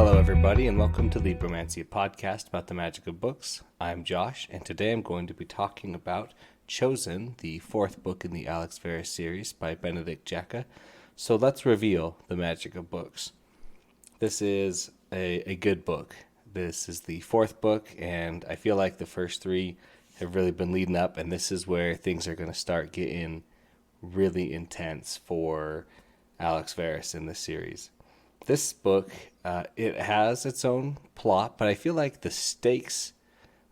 Hello, everybody, and welcome to Libromancy, a podcast about the magic of books. I'm Josh, and today I'm going to be talking about Chosen, the fourth book in the Alex Verus series by Benedict Jacka. So let's reveal the magic of books. This is a good book. This is the fourth book, and I feel like the first three have really been leading up, and this is where things are going to start getting really intense for Alex Verus in this series. This book, it has its own plot, but I feel like the stakes,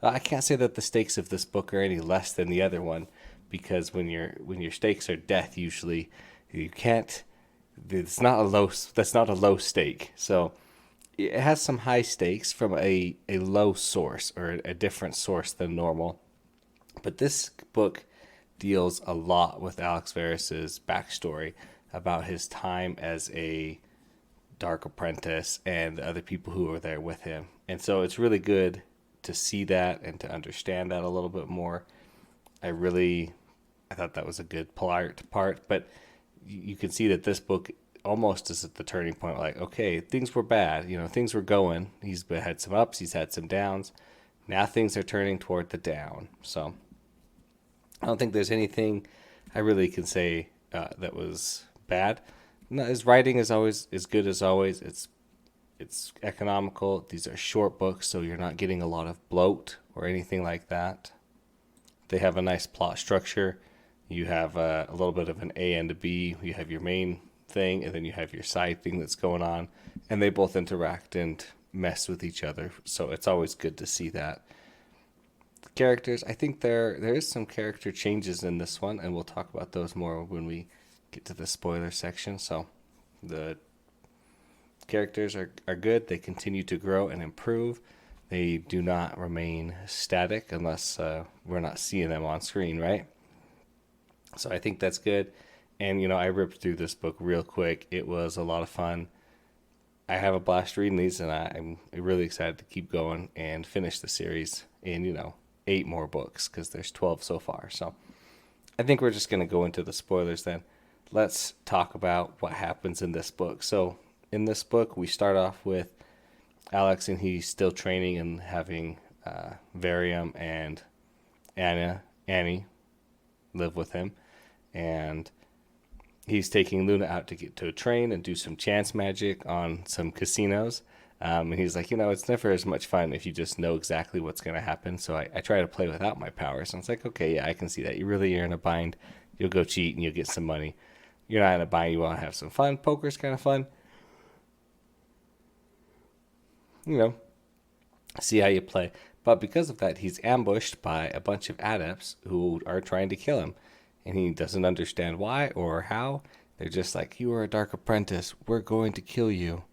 I can't say that the stakes of this book are any less than the other one, because when your stakes are death, usually you can't, that's not a low stake. So it has some high stakes from a low source or a different source than normal. But this book deals a lot with Alex Verus's backstory about his time as a dark apprentice and the other people who were there with him. And so it's really good to see that and to understand that a little bit more. I thought that was a good part, but you can see that this book almost is at the turning point. Like, okay, things were bad, things were going. He's had some ups, he's had some downs. Now things are turning toward the down. So I don't think there's anything I really can say that was bad. No, his writing is always as good as always. It's economical. These are short books, so you're not getting a lot of bloat or anything like that. They have a nice plot structure. You have a little bit of an A and a B. You have your main thing, and then you have your side thing that's going on, and they both interact and mess with each other. So it's always good to see that. The characters, I think there is some character changes in this one, and we'll talk about those more when we get to the spoiler section. So the characters are good. They continue to grow and improve. They do not remain static unless we're not seeing them on screen, right? So I think that's good. And, I ripped through this book real quick. It was a lot of fun. I have a blast reading these, and I'm really excited to keep going and finish the series in, 8 more books, because there's 12 so far. So I think we're just going to go into the spoilers then. Let's talk about what happens in this book. So in this book, we start off with Alex, and he's still training and having Varium and Annie live with him. And he's taking Luna out to get to a train and do some chance magic on some casinos. And he's like, it's never as much fun if you just know exactly what's going to happen. So I try to play without my powers. And it's like, okay, yeah, I can see that. You're in a bind. You'll go cheat and you'll get some money. You're not in a bind. You want to have some fun. Poker's kind of fun. See how you play. But because of that, he's ambushed by a bunch of adepts who are trying to kill him. And he doesn't understand why or how. They're just like, you are a dark apprentice. We're going to kill you.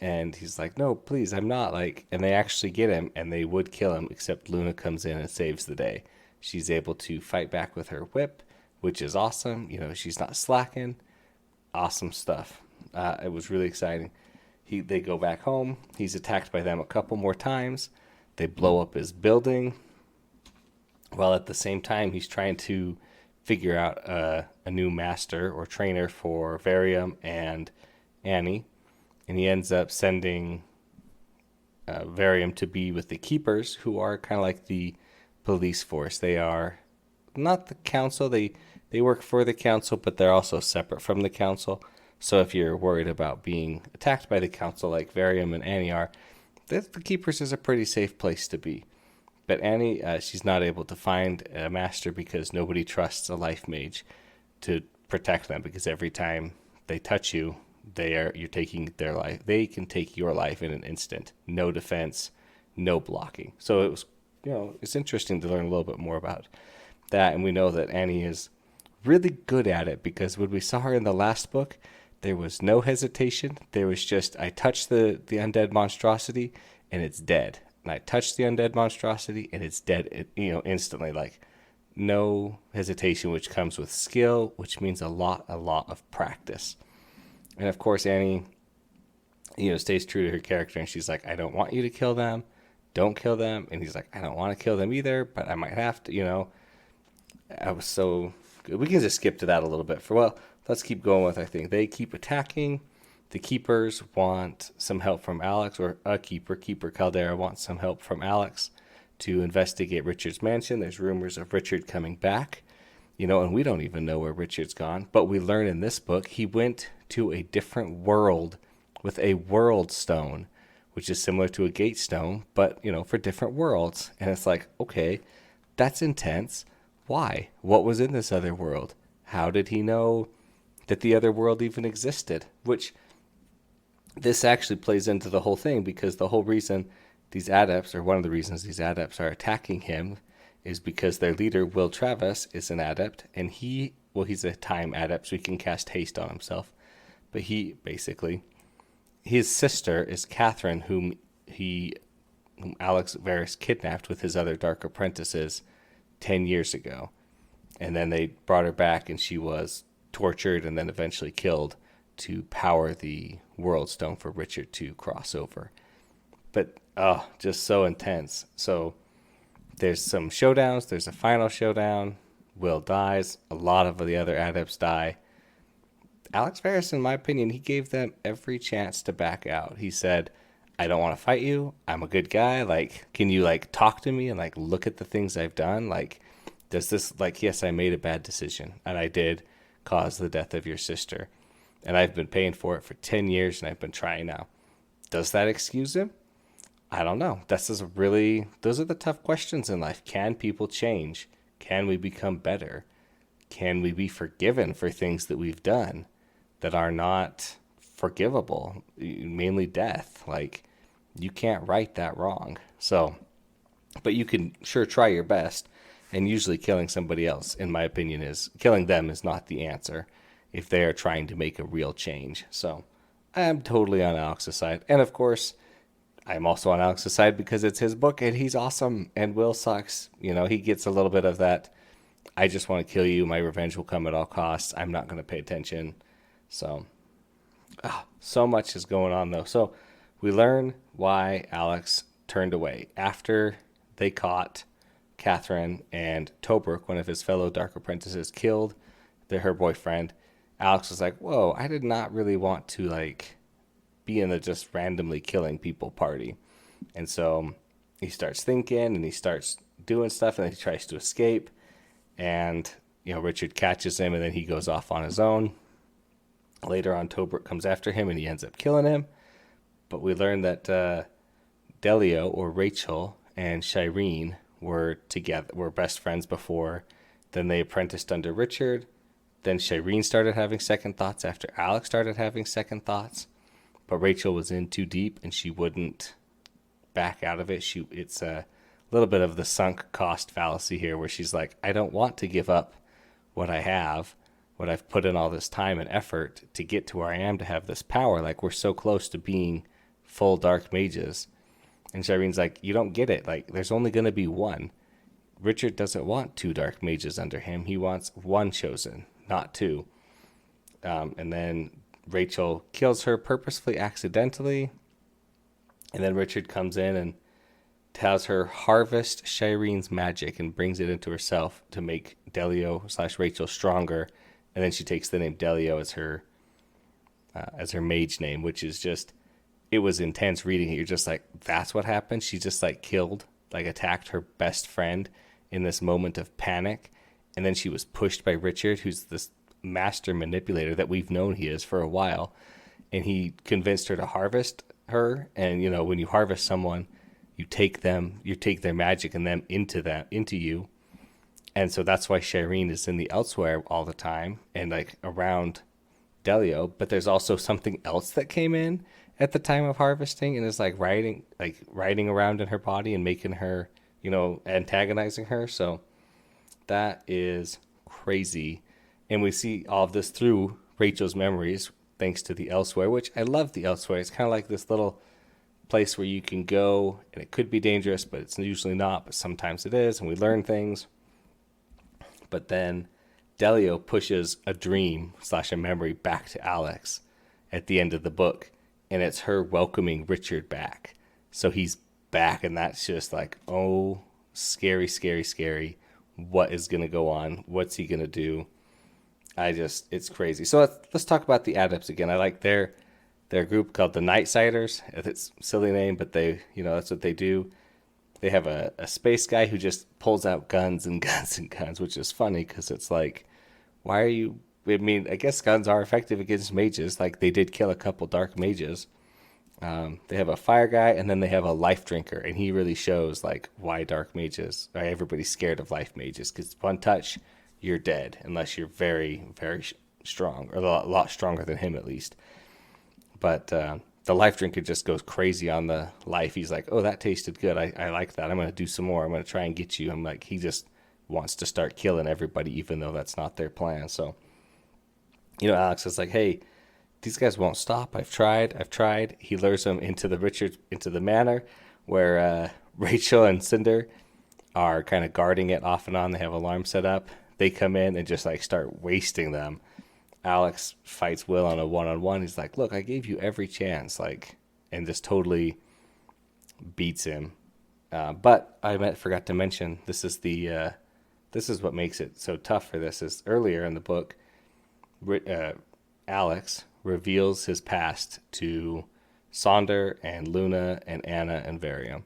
And he's like, no, please, I'm not. And they actually get him, and they would kill him, except Luna comes in and saves the day. She's able to fight back with her whip, which is awesome. She's not slacking. Awesome stuff. It was really exciting. They go back home. He's attacked by them a couple more times. They blow up his building. While at the same time, he's trying to figure out a new master or trainer for Varium and Annie. And he ends up sending Varium to be with the Keepers, who are kind of like the police force. They are not the council. They work for the council, but they're also separate from the council. So if you're worried about being attacked by the council like Varium and Annie are, the Keepers is a pretty safe place to be. But Annie, she's not able to find a master because nobody trusts a life mage to protect them, because every time they touch you, you're taking their life. They can take your life in an instant. No defense, no blocking. So it was, it's interesting to learn a little bit more about that. And we know that Annie is really good at it, because when we saw her in the last book, there was no hesitation. There was just, I touched the undead monstrosity and it's dead. And I touched the undead monstrosity and it's dead, instantly. No hesitation, which comes with skill, which means a lot of practice. And of course, Annie, stays true to her character, and she's like, I don't want you to kill them. Don't kill them. And he's like, I don't want to kill them either, but I might have to, I was so good. We can just skip to that a little bit. Let's keep going with, I think. They keep attacking. The keepers want some help from Alex, or a Keeper Caldera wants some help from Alex to investigate Richard's mansion. There's rumors of Richard coming back, and we don't even know where Richard's gone. But we learn in this book he went to a different world with a world stone, which is similar to a gate stone, but, for different worlds. And it's like, okay, that's intense. Why? What was in this other world? How did he know that the other world even existed? Which this actually plays into the whole thing, because the whole reason these adepts, or one of the reasons these adepts are attacking him, is because their leader, Will Travis, is an adept, and he's a time adept, so he can cast haste on himself. But his sister is Catherine, whom Alex Verus kidnapped with his other dark apprentices 10 years ago. And then they brought her back, and she was tortured and then eventually killed to power the World Stone for Richard to cross over. But, just so intense. So there's some showdowns. There's a final showdown. Will dies. A lot of the other adepts die. Alex Verus, in my opinion, he gave them every chance to back out. He said, I don't want to fight you. I'm a good guy. Can you, talk to me and, look at the things I've done? Does this, yes, I made a bad decision, and I did cause the death of your sister, and I've been paying for it for 10 years, and I've been trying now. Does that excuse him? I don't know. Those are the tough questions in life. Can people change? Can we become better? Can we be forgiven for things that we've done that are not forgivable? Mainly death. You can't right that wrong. So, but you can sure try your best. And usually killing somebody else, in my opinion, killing them is not the answer if they are trying to make a real change. So I'm totally on Alex's side. And of course, I'm also on Alex's side because it's his book and he's awesome. And Will sucks. He gets a little bit of that, I just want to kill you. My revenge will come at all costs. I'm not going to pay attention. So, so much is going on, though. So we learn why Alex turned away. After they caught Catherine and Tobruk, one of his fellow dark apprentices, killed her boyfriend, Alex was like, whoa, I did not really want to be in the just randomly killing people party. And so he starts thinking and he starts doing stuff, and then he tries to escape, and Richard catches him, and then he goes off on his own. Later on, Tobruk comes after him and he ends up killing him. But we learn that Delio, or Rachel, and Shireen were best friends before. Then they apprenticed under Richard. Then Shireen started having second thoughts after Alex started having second thoughts. But Rachel was in too deep and she wouldn't back out of it. It's a little bit of the sunk cost fallacy here, where she's like, I don't want to give up what I have, what I've put in all this time and effort to get to where I am, to have this power. We're so close to being full dark mages. And Shireen's like, you don't get it. There's only going to be one. Richard doesn't want 2 dark mages under him. He wants 1 chosen, not 2. And then Rachel kills her purposefully, accidentally. And then Richard comes in and tells her harvest Shireen's magic and brings it into herself to make Delio/Rachel stronger. And then she takes the name Delio as her mage name, which is just, it was intense reading it. You're just like, that's what happened. She just killed, attacked her best friend in this moment of panic. And then she was pushed by Richard, who's this master manipulator that we've known he is for a while. And he convinced her to harvest her. And, when you harvest someone, you take their magic and them into you. And so that's why Shireen is in the Elsewhere all the time and around Delio. But there's also something else that came in at the time of harvesting and is riding around in her body and making her, antagonizing her. So that is crazy. And we see all of this through Rachel's memories, thanks to the Elsewhere, which I love the Elsewhere. It's kind of like this little place where you can go, and it could be dangerous, but it's usually not, but sometimes it is, and we learn things. But then Delio pushes a dream / a memory back to Alex at the end of the book, and it's her welcoming Richard back. So he's back, and that's just oh, scary, scary, scary. What is going to go on? What's he going to do? It's crazy. So let's talk about the adepts again. I like their They're a group called the Nightsiders. It's a silly name, but that's what they do. They have a space guy who just pulls out guns and guns and guns, which is funny because it's like, why are you? I mean, I guess guns are effective against mages. Like they did kill a couple dark mages. They have a fire guy, and then they have a life drinker, and he really shows like why dark mages, why everybody's scared of life mages, because one touch, you're dead unless you're very, very strong, or a lot stronger than him at least. But the life drinker just goes crazy on the life. He's like, oh, that tasted good. I like that. I'm going to do some more. I'm going to try and get you. I'm like, he just wants to start killing everybody, even though that's not their plan. So, Alex is like, hey, these guys won't stop. I've tried. He lures them into the manor where Rachel and Cinder are kind of guarding it off and on. They have alarms set up. They come in and just like start wasting them. Alex fights Will on a one-on-one. He's like, look, I gave you every chance, like, and just totally beats him. But I forgot to mention, this is what makes it so tough for this, is earlier in the book, Alex reveals his past to Sonder and Luna and Anna and Varium.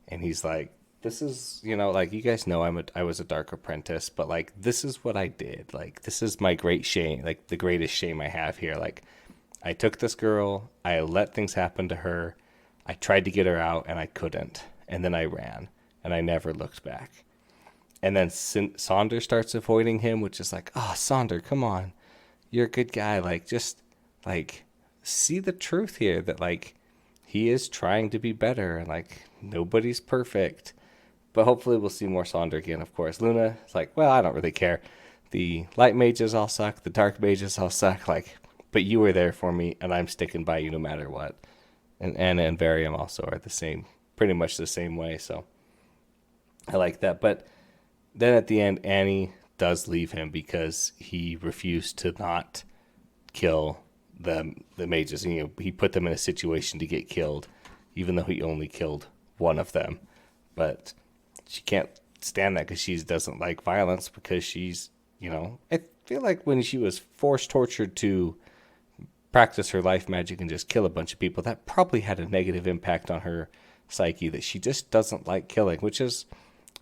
And he's like, this is, like, you guys know I was a dark apprentice, but like, this is what I did. Like, this is my great shame, like the greatest shame I have here. Like, I took this girl, I let things happen to her. I tried to get her out and I couldn't. And then I ran and I never looked back. And then Sonder starts avoiding him, which is like, oh, Sonder, come on. You're a good guy. Like, just like, see the truth here that like, he is trying to be better and like, nobody's perfect. But hopefully we'll see more Sonder again, of course. Luna is like, well, I don't really care. The light mages all suck. The dark mages all suck. Like, but you were there for me, and I'm sticking by you no matter what. And Anna and Varium also are the same, pretty much the same way. So I like that. But then at the end, Annie does leave him because he refused to not kill the mages. He put them in a situation to get killed, even though he only killed one of them. But she can't stand that because she doesn't like violence, because she's, I feel like when she was tortured to practice her life magic and just kill a bunch of people, that probably had a negative impact on her psyche, that she just doesn't like killing, which is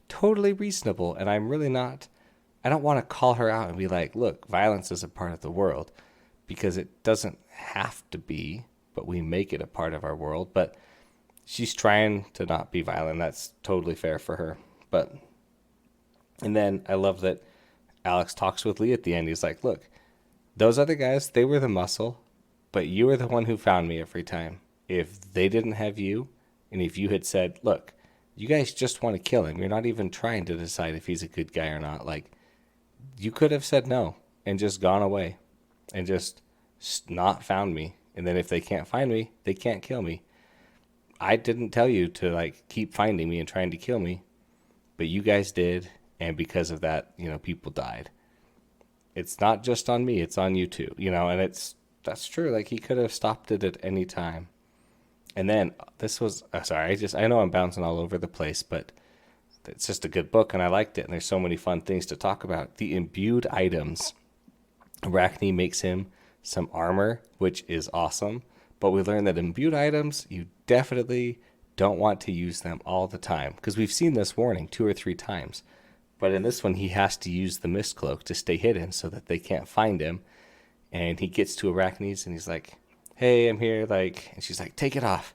totally reasonable. And I'm really not, I don't want to call her out and be like, look, violence is a part of the world, because it doesn't have to be, but we make it a part of our world. But she's trying to not be violent. That's totally fair for her. And then I love that Alex talks with Lee at the end. He's like, look, those other guys, they were the muscle, but you were the one who found me every time. If they didn't have you, and if you had said, look, you guys just want to kill him, you're not even trying to decide if he's a good guy or not. Like, you could have said no and just gone away and just not found me. And then if they can't find me, they can't kill me. I didn't tell you to like keep finding me and trying to kill me, but you guys did, and because of that, people died. It's not just on me, it's on you too, and that's true. Like, he could have stopped it at any time. And then this was, I know I'm bouncing all over the place, but it's just a good book and I liked it. And there's so many fun things to talk about. The imbued items. Arachne makes him some armor, which is awesome. But we learned that imbued items, you definitely don't want to use them all the time, because we've seen this warning 2 or 3 times. But in this one, he has to use the mist cloak to stay hidden so that they can't find him. And he gets to Arachne's and he's like, hey, I'm here. Like, and she's like, take it off.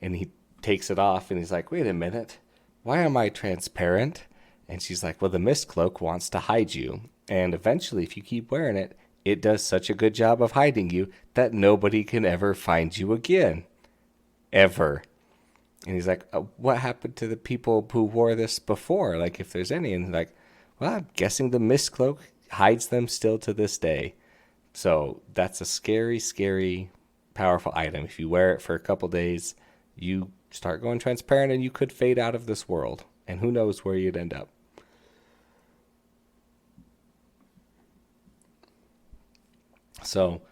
And he takes it off and he's like, wait a minute. Why am I transparent? And she's like, well, the mist cloak wants to hide you. And eventually, if you keep wearing it, it does such a good job of hiding you that nobody can ever find you again. Ever. And he's like, what happened to the people who wore this before? Like, if there's any. And like, well, I'm guessing the mist cloak hides them still to this day. So that's a scary, scary, powerful item. If you wear it for a couple days, you start going transparent and you could fade out of this world. And who knows where you'd end up. So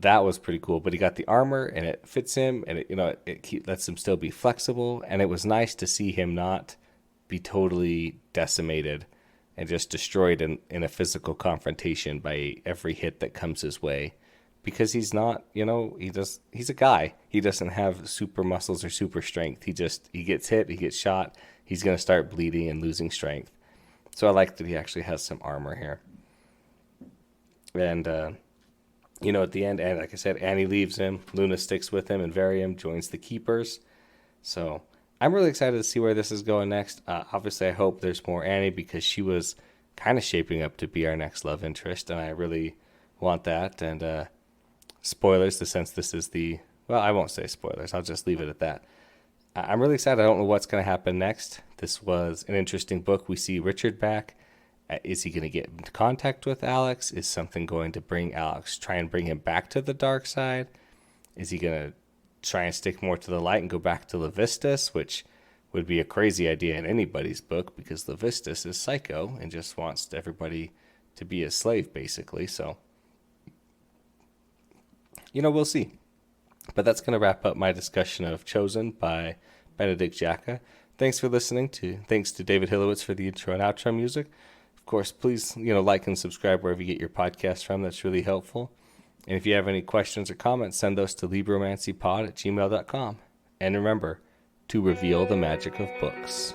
that was pretty cool. But he got the armor and it fits him, and it lets him still be flexible. And it was nice to see him not be totally decimated and just destroyed in a physical confrontation by every hit that comes his way. because he's not, he's a guy. He doesn't have super muscles or super strength. He gets hit, he gets shot, he's going to start bleeding and losing strength. So I like that he actually has some armor here. And, at the end, and like I said, Annie leaves him, Luna sticks with him, and Varium joins the Keepers. So I'm really excited to see where this is going next. Obviously, I hope there's more Annie, because she was kind of shaping up to be our next love interest, and I really want that. And spoilers, since this is I won't say spoilers, I'll just leave it at that. I'm really excited. I don't know what's going to happen next. This was an interesting book. We see Richard back. Is he going to get into contact with Alex? Is something going to try and bring him back to the dark side? Is he going to try and stick more to the light and go back to Levistus, which would be a crazy idea in anybody's book, because Levistus is psycho and just wants everybody to be a slave, basically. So, we'll see. But that's going to wrap up my discussion of Chosen by Benedict Jacka. Thanks for listening. Thanks to David Hillowitz for the intro and outro music. Of course, please, like and subscribe wherever you get your podcasts from. That's really helpful. And if you have any questions or comments, send those to libromancypod@gmail.com. And remember to reveal the magic of books.